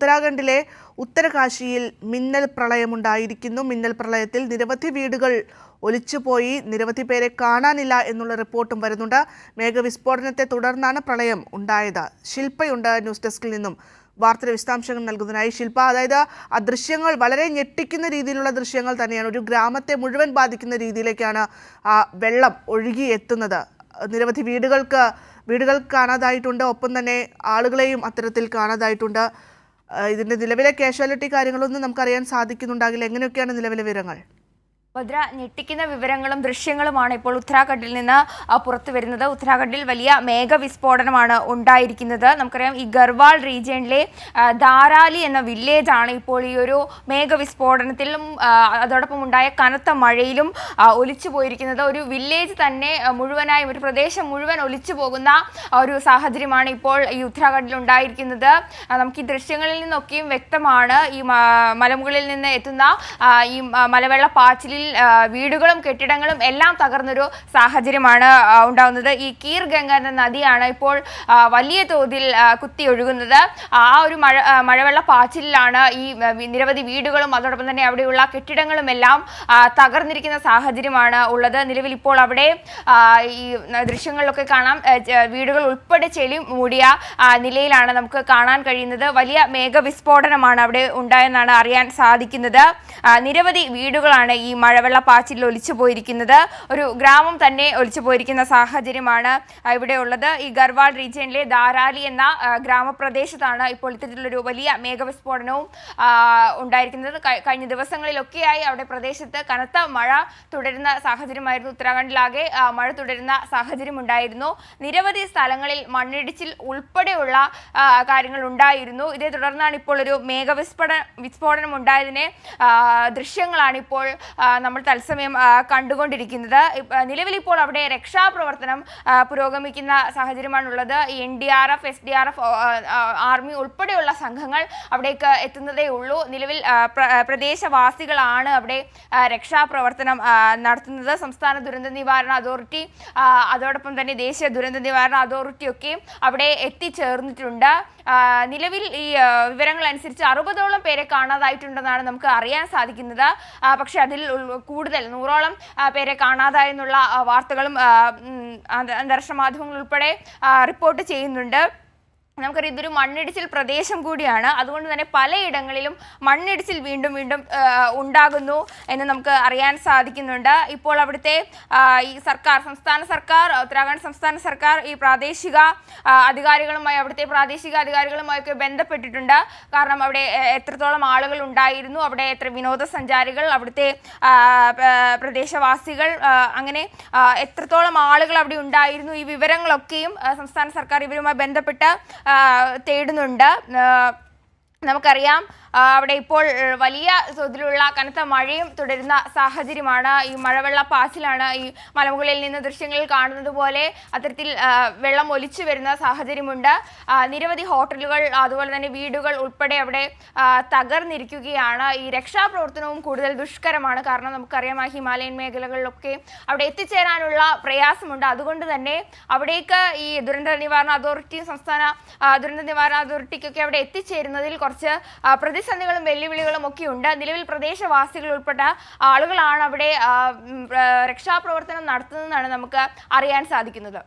ഉത്തരാഖണ്ഡിലെ ഉത്തരകാശിയിൽ മിന്നൽ പ്രളയമുണ്ടായിരിക്കുന്നു. മിന്നൽ പ്രളയത്തിൽ നിരവധി വീടുകൾ ഒലിച്ചുപോയി, നിരവധി പേരെ കാണാനില്ല എന്നുള്ള റിപ്പോർട്ടും വരുന്നുണ്ട്. മേഘവിസ്ഫോടനത്തെ തുടർന്നാണ് പ്രളയം ഉണ്ടായത്. ശില്പയുണ്ട് ന്യൂസ് ഡെസ്കിൽ നിന്നും വാർത്തയുടെ വിശദാംശങ്ങൾ നൽകുന്നതിനായി. ശില്പ, അതായത് ആ ദൃശ്യങ്ങൾ വളരെ ഞെട്ടിക്കുന്ന രീതിയിലുള്ള ദൃശ്യങ്ങൾ തന്നെയാണ്. ഒരു ഗ്രാമത്തെ മുഴുവൻ ബാധിക്കുന്ന രീതിയിലേക്കാണ് ആ വെള്ളം ഒഴുകി എത്തുന്നത്. നിരവധി വീടുകൾ കാണാതായിട്ടുണ്ട്, ഒപ്പം തന്നെ ആളുകളെയും അത്തരത്തിൽ കാണാതായിട്ടുണ്ട്. ഇതിന്റെ നിലവിലെ കാഷ്വാലിറ്റി കാര്യങ്ങളൊന്നും നമുക്കറിയാൻ സാധിക്കുന്നുണ്ടാകില്ല. എങ്ങനെയൊക്കെയാണ് നിലവിലെ വിവരങ്ങൾ? ഭദ്ര, ഞെട്ടിക്കുന്ന വിവരങ്ങളും ദൃശ്യങ്ങളുമാണ് ഇപ്പോൾ ഉത്തരാഖണ്ഡിൽ നിന്ന് പുറത്തു വരുന്നത്. ഉത്തരാഖണ്ഡിൽ വലിയ മേഘവിസ്ഫോടനമാണ് ഉണ്ടായിരിക്കുന്നത്. നമുക്കറിയാം, ഈ ഗർവാൾ റീജിയനിലെ ധാരാലി എന്ന വില്ലേജ് ആണ് ഇപ്പോൾ ഈ ഒരു മേഘവിസ്ഫോടനത്തിലും അതോടൊപ്പം ഉണ്ടായ കനത്ത മഴയിലും ഒലിച്ചു പോയിരിക്കുന്നത്. ഒരു വില്ലേജ് തന്നെ മുഴുവനായും, ഒരു പ്രദേശം മുഴുവൻ ഒലിച്ചു പോകുന്ന ഒരു സാഹചര്യമാണ് ഇപ്പോൾ ഈ ഉത്തരാഖണ്ഡിൽ ഉണ്ടായിരിക്കുന്നത്. നമുക്ക് ഈ ദൃശ്യങ്ങളിൽ നിന്നൊക്കെയും വ്യക്തമാണ് ഈ മലമുകളിൽ നിന്ന് എത്തുന്ന ഈ മലവെള്ളപ്പാച്ചിലിൽ വീടുകളും കെട്ടിടങ്ങളും എല്ലാം തകർന്നൊരു സാഹചര്യമാണ് ഉണ്ടാകുന്നത്. ഈ കീർ ഗംഗ എന്ന നദിയാണ് ഇപ്പോൾ വലിയ തോതിൽ കുത്തിയൊഴുകുന്നത്. ആ ഒരു മഴവെള്ളപ്പാച്ചിലാണ് ഈ നിരവധി വീടുകളും അതോടൊപ്പം തന്നെ അവിടെയുള്ള കെട്ടിടങ്ങളും എല്ലാം തകർന്നിരിക്കുന്ന സാഹചര്യമാണ് ഉള്ളത്. നിലവിൽ ഇപ്പോൾ അവിടെ ഈ ദൃശ്യങ്ങളിലൊക്കെ കാണാം, വീടുകൾ ഉൾപ്പെടെ ചെളി മൂടിയ നിലയിലാണ് നമുക്ക് കാണാൻ കഴിയുന്നത്. വലിയ മേഘവിസ്ഫോടനമാണ് അവിടെ ഉണ്ടായെന്നാണ് അറിയാൻ സാധിക്കുന്നത്. നിരവധി വീടുകളാണ് ഈ മഴവെള്ളപ്പാച്ചിലിൽ ഒലിച്ചു പോയിരിക്കുന്നത്. ഒരു ഗ്രാമം തന്നെ ഒലിച്ചു പോയിരിക്കുന്ന സാഹചര്യമാണ് ഇവിടെ ഉള്ളത്. ഈ ഗർവാൾ റീജിയനിലെ ധാരാലി എന്ന ഗ്രാമപ്രദേശത്താണ് ഇപ്പോൾ ഇത്തരത്തിലൊരു വലിയ മേഘവിസ്ഫോടനവും ഉണ്ടായിരിക്കുന്നത്. കഴിഞ്ഞ ദിവസങ്ങളിലൊക്കെയായി അവിടെ പ്രദേശത്ത് കനത്ത മഴ തുടരുന്ന സാഹചര്യമായിരുന്നു. ഉത്തരാഖണ്ഡിലാകെ മഴ തുടരുന്ന സാഹചര്യം ഉണ്ടായിരുന്നു. നിരവധി സ്ഥലങ്ങളിൽ മണ്ണിടിച്ചിൽ ഉൾപ്പെടെയുള്ള കാര്യങ്ങൾ ഉണ്ടായിരുന്നു. ഇതേ തുടർന്നാണ് ഇപ്പോൾ ഒരു മേഘവിസ്ഫോടനം ഉണ്ടായതിനെ ദൃശ്യങ്ങളാണ് ഇപ്പോൾ നമ്മൾ തത്സമയം കണ്ടുകൊണ്ടിരിക്കുന്നത്. നിലവിൽ ഇപ്പോൾ അവിടെ രക്ഷാപ്രവർത്തനം പുരോഗമിക്കുന്ന സാഹചര്യമാണുള്ളത്. NDRF, SDRF, ആർമി ഉൾപ്പെടെയുള്ള സംഘങ്ങൾ അവിടേക്ക് എത്തുന്നതേ ഉള്ളൂ. നിലവിൽ പ്രദേശവാസികളാണ് അവിടെ രക്ഷാപ്രവർത്തനം നടത്തുന്നത്. സംസ്ഥാന ദുരന്ത നിവാരണ അതോറിറ്റി അതോടൊപ്പം തന്നെ ദേശീയ ദുരന്ത നിവാരണ അതോറിറ്റിയൊക്കെ അവിടെ എത്തിച്ചേർന്നിട്ടുണ്ട്. നിലവിൽ ഈ വിവരങ്ങൾ അനുസരിച്ച് 60ഓളം പേരെ കാണാതായിട്ടുണ്ടെന്നാണ് നമുക്ക് അറിയാൻ സാധിക്കുന്നത്. പക്ഷെ അതിൽ കൂടുതൽ 100ഓളം പേരെ കാണാതായെന്നുള്ള വാർത്തകളും അന്താരാഷ്ട്ര മാധ്യമങ്ങൾ ഉൾപ്പെടെ റിപ്പോർട്ട് ചെയ്യുന്നുണ്ട്. നമുക്കറിയാം, ഇതൊരു മണ്ണിടിച്ചിൽ പ്രദേശം കൂടിയാണ്. അതുകൊണ്ട് തന്നെ പലയിടങ്ങളിലും മണ്ണിടിച്ചിൽ വീണ്ടും ഉണ്ടാകുന്നു എന്ന് നമുക്ക് അറിയാൻ സാധിക്കുന്നുണ്ട്. ഇപ്പോൾ അവിടുത്തെ ഈ സംസ്ഥാന സർക്കാർ, ഉത്തരാഖണ്ഡ് സംസ്ഥാന സർക്കാർ ഈ പ്രാദേശിക അധികാരികളുമായി, അവിടുത്തെ പ്രാദേശിക അധികാരികളുമായൊക്കെ ബന്ധപ്പെട്ടിട്ടുണ്ട്. കാരണം അവിടെ എത്രത്തോളം ആളുകൾ ഉണ്ടായിരുന്നു, അവിടെ എത്ര വിനോദസഞ്ചാരികൾ, അവിടുത്തെ പ്രദേശവാസികൾ, അങ്ങനെ എത്രത്തോളം ആളുകൾ അവിടെ ഉണ്ടായിരുന്നു, ഈ വിവരങ്ങളൊക്കെയും സംസ്ഥാന സർക്കാർ ഇവരുമായി ബന്ധപ്പെട്ട് തേടുന്നുണ്ട്. നമുക്കറിയാം, അവിടെ ഇപ്പോൾ വലിയ തോതിലുള്ള കനത്ത മഴയും തുടരുന്ന സാഹചര്യമാണ്. ഈ മഴവെള്ളപ്പാച്ചിലാണ് ഈ മലമുകളിൽ നിന്ന് ദൃശ്യങ്ങളിൽ കാണുന്നത് പോലെ അത്തരത്തിൽ വെള്ളം ഒലിച്ചു വരുന്ന സാഹചര്യമുണ്ട്. നിരവധി ഹോട്ടലുകൾ അതുപോലെ തന്നെ വീടുകൾ ഉൾപ്പെടെ അവിടെ തകർന്നിരിക്കുകയാണ്. ഈ രക്ഷാപ്രവർത്തനവും കൂടുതൽ ദുഷ്കരമാണ്. കാരണം നമുക്കറിയാം, ഹിമാലയൻ മേഖലകളിലൊക്കെ അവിടെ എത്തിച്ചേരാനുള്ള പ്രയാസമുണ്ട്. അതുകൊണ്ട് തന്നെ അവിടേക്ക് ഈ ദുരന്ത നിവാരണ അതോറിറ്റിയും സംസ്ഥാന ദുരന്ത നിവാരണ അതോറിറ്റിക്കൊക്കെ അവിടെ എത്തിച്ചേരുന്നതിൽ കുറച്ച് പ്രതിസന്ധികളും വെല്ലുവിളികളും ഒക്കെ ഉണ്ട്. നിലവിൽ പ്രദേശവാസികൾ ഉൾപ്പെട്ട ആളുകളാണ് അവിടെ രക്ഷാപ്രവർത്തനം നടത്തുന്നതെന്നാണ് നമുക്ക് അറിയാൻ സാധിക്കുന്നത്.